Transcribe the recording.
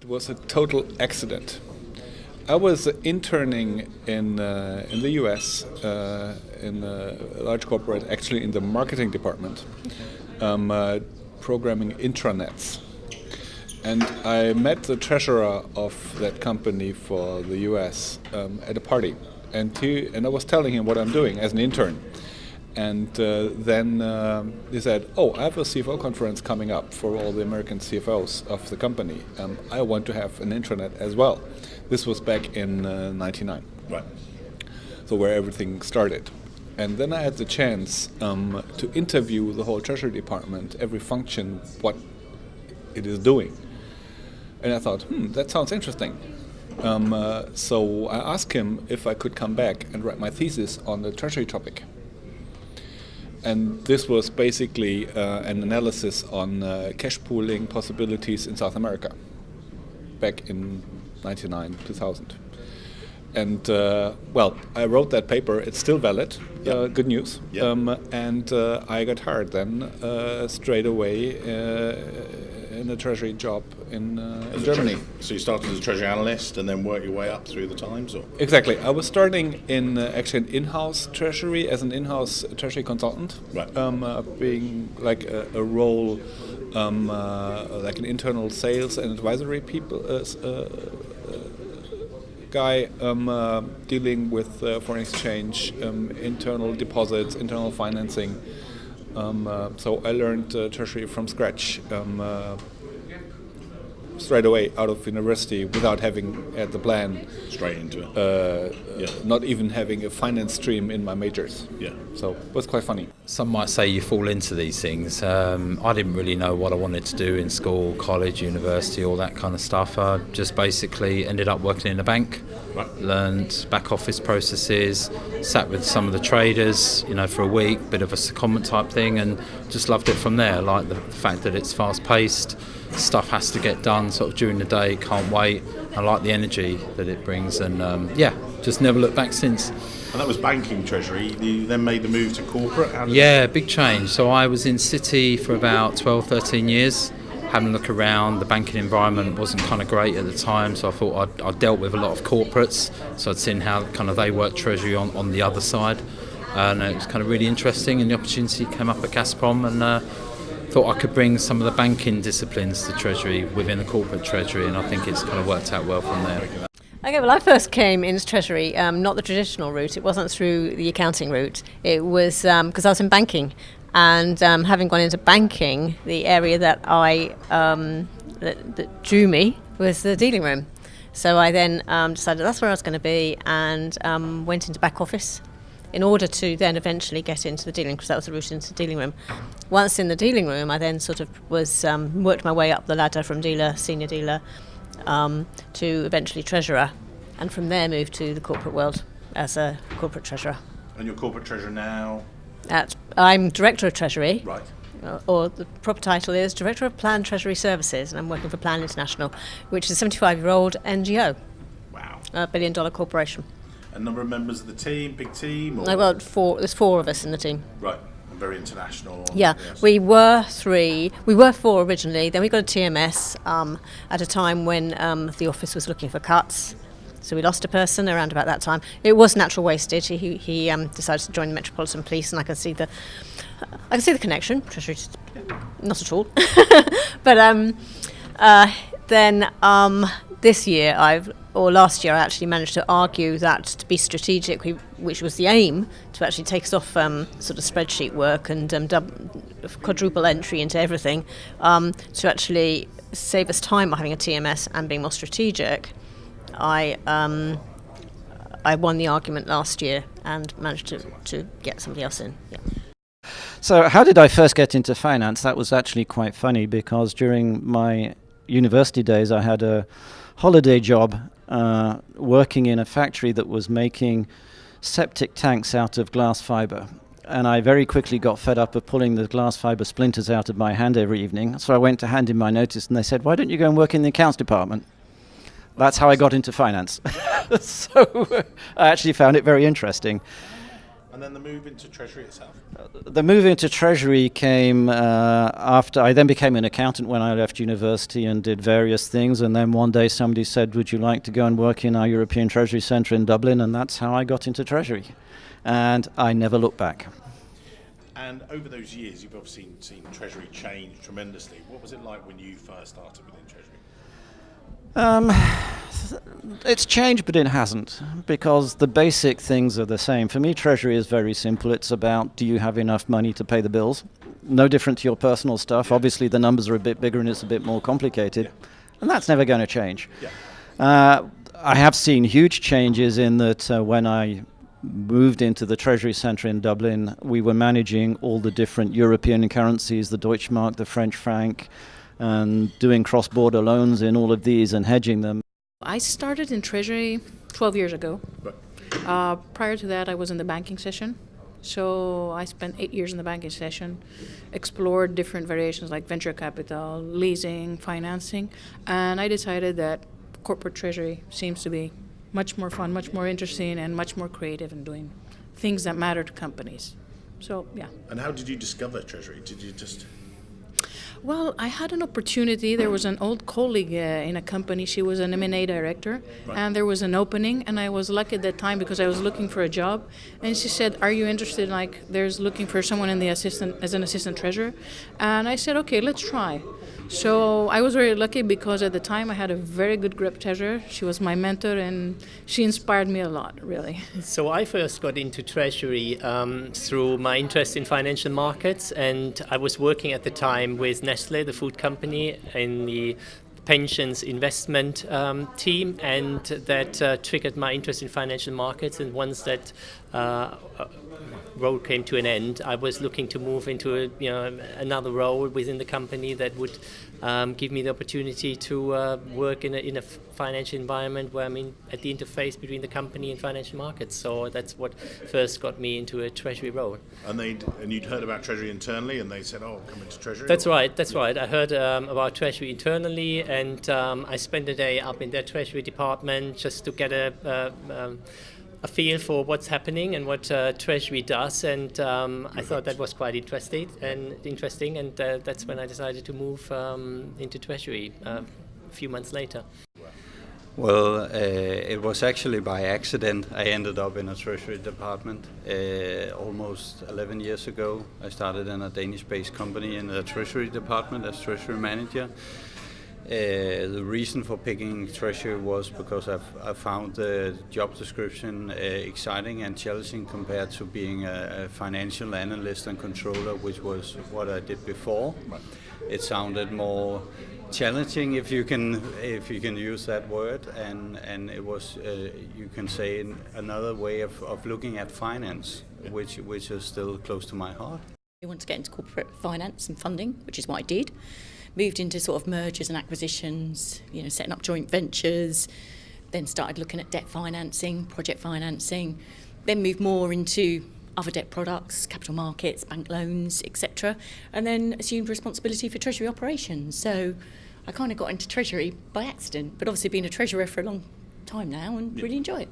was a total accident. I was interning in the US in a large corporate, actually in the marketing department, programming intranets. And I met the treasurer of that company for the US at a party, and I was telling him what I'm doing as an intern. And then he said, "Oh, I have a CFO conference coming up for all the American CFOs of the company. I want to have an intranet as well." This was back in '99. Right. So where everything started. And then I had the chance to interview the whole Treasury department, every function, what it is doing. And I thought, that sounds interesting. So I asked him if I could come back and write my thesis on the Treasury topic. And this was basically an analysis on cash pooling possibilities in South America back in 99, 2000. And I wrote that paper. It's still valid. Good news. And I got hired then straight away in a treasury job in Germany. So you started as a treasury analyst and then worked your way up through the times, or? Exactly. I was starting in actually an in-house treasury as an in-house treasury consultant, right. Being like a role like an internal sales and advisory guy dealing with foreign exchange, internal deposits, internal financing. So I learned treasury from scratch straight away out of university without having had the plan. Straight into it. Not even having a finance stream in my majors. Yeah. So it was quite funny. Some might say you fall into these things. I didn't really know what I wanted to do in school, college, university, all that kind of stuff. I just basically ended up working in a bank, learned back office processes, sat with some of the traders, for a week, bit of a secondment type thing, and just loved it from there. I like the fact that it's fast paced, stuff has to get done sort of during the day, can't wait. I like the energy that it brings, and just never looked back since. And that was banking treasury. You then made the move to corporate? Big change. So I was in City for about 12, 13 years, having a look around. The banking environment wasn't kind of great at the time, so I thought I'd dealt with a lot of corporates, so I'd seen how kind of they work treasury on the other side, and it was kind of really interesting, and the opportunity came up at Gazprom, and thought I could bring some of the banking disciplines to treasury within the corporate treasury, and I think it's kind of worked out well from there. Okay, well, I first came into Treasury, not the traditional route. It wasn't through the accounting route. It was because I was in banking, and having gone into banking, the area that that drew me was the dealing room. So I then decided that's where I was going to be, and went into back office in order to then eventually get into the dealing, because that was the route into the dealing room. Once in the dealing room, I then sort of was worked my way up the ladder from dealer, senior dealer, to eventually treasurer, and from there moved to the corporate world as a corporate treasurer. And you're corporate treasurer now? I'm director of treasury. Right. Or the proper title is Director of Plan Treasury Services, and I'm working for Plan International, which is a 75-year-old NGO. Wow. A billion-dollar corporation. A number of members of the team, big team? Or? Well, there's four of us in the team. Right. Very international. Yeah, yes. We were four originally, then we got a TMS at a time when the office was looking for cuts. So we lost a person around about that time. It was natural wastage. He decided to join the Metropolitan Police, and I can see the connection. Treasury, not at all. But then this year last year I actually managed to argue that to be strategic, which was the aim, to actually take us off sort of spreadsheet work and quadruple entry into everything, to actually save us time by having a TMS and being more strategic. I won the argument last year and managed to get somebody else in. Yeah. So how did I first get into finance? That was actually quite funny, because during my university days I had a holiday job working in a factory that was making septic tanks out of glass fibre. And I very quickly got fed up of pulling the glass fibre splinters out of my hand every evening. So I went to hand in my notice, and they said, "Why don't you go and work in the accounts department?" That's how I got into finance. So I actually found it very interesting. And then the move into Treasury itself? The move into Treasury came after I then became an accountant when I left university and did various things. And then one day somebody said, would you like to go and work in our European Treasury Centre in Dublin? And that's how I got into Treasury. And I never looked back. And over those years, you've obviously seen Treasury change tremendously. What was it like when you first started within Treasury? It's changed, but it hasn't, because the basic things are the same. For me, Treasury is very simple. It's about, do you have enough money to pay the bills? No different to your personal stuff. Obviously, the numbers are a bit bigger and it's a bit more complicated, and that's never going to change. I have seen huge changes in that when I moved into the Treasury Centre in Dublin, we were managing all the different European currencies, the Deutschmark, the French franc, and doing cross-border loans in all of these and hedging them. I started in Treasury 12 years ago. Prior to that, I was in the banking session. So I spent 8 years in the banking session, explored different variations like venture capital, leasing, financing, and I decided that corporate treasury seems to be much more fun, much more interesting, and much more creative in doing things that matter to companies. So, yeah. And how did you discover Treasury? Did you just... Well, I had an opportunity. There was an old colleague in a company. She was an M&A director, and there was an opening, and I was lucky at that time because I was looking for a job. And she said, "Are you interested? Like, there's looking for someone in the as an assistant treasurer." And I said, "Okay, let's try." So I was very lucky because at the time I had a very good group treasurer. She was my mentor, and she inspired me a lot, really. So I first got into Treasury through my interest in financial markets, and I was working at the time with Nestle, the food company, in the pensions investment team, and that triggered my interest in financial markets. And once that role came to an end, I was looking to move into another role within the company that would give me the opportunity to work in a financial environment where I'm at the interface between the company and financial markets. So that's what first got me into a Treasury role. And you'd heard about Treasury internally, and they said, "Oh, come into Treasury." That's right. I heard about Treasury internally, and I spent a day up in their Treasury department just to get a feel for what's happening and what Treasury does, and I thought that was quite interesting, and that's when I decided to move into Treasury a few months later. Well, it was actually by accident I ended up in a Treasury department. Almost 11 years ago, I started in a Danish-based company in the Treasury department as Treasury manager. The reason for picking Treasury was because I found the job description exciting and challenging compared to being a financial analyst and controller, which was what I did before. It sounded more challenging, if you can use that word, and it was you can say another way of looking at finance, which is still close to my heart. I wanted to get into corporate finance and funding, which is what I did. Moved into sort of mergers and acquisitions, setting up joint ventures, then started looking at debt financing, project financing, then moved more into other debt products, capital markets, bank loans, etc. And then assumed responsibility for Treasury operations. So I kind of got into Treasury by accident, but obviously been a treasurer for a long time now and really enjoy it.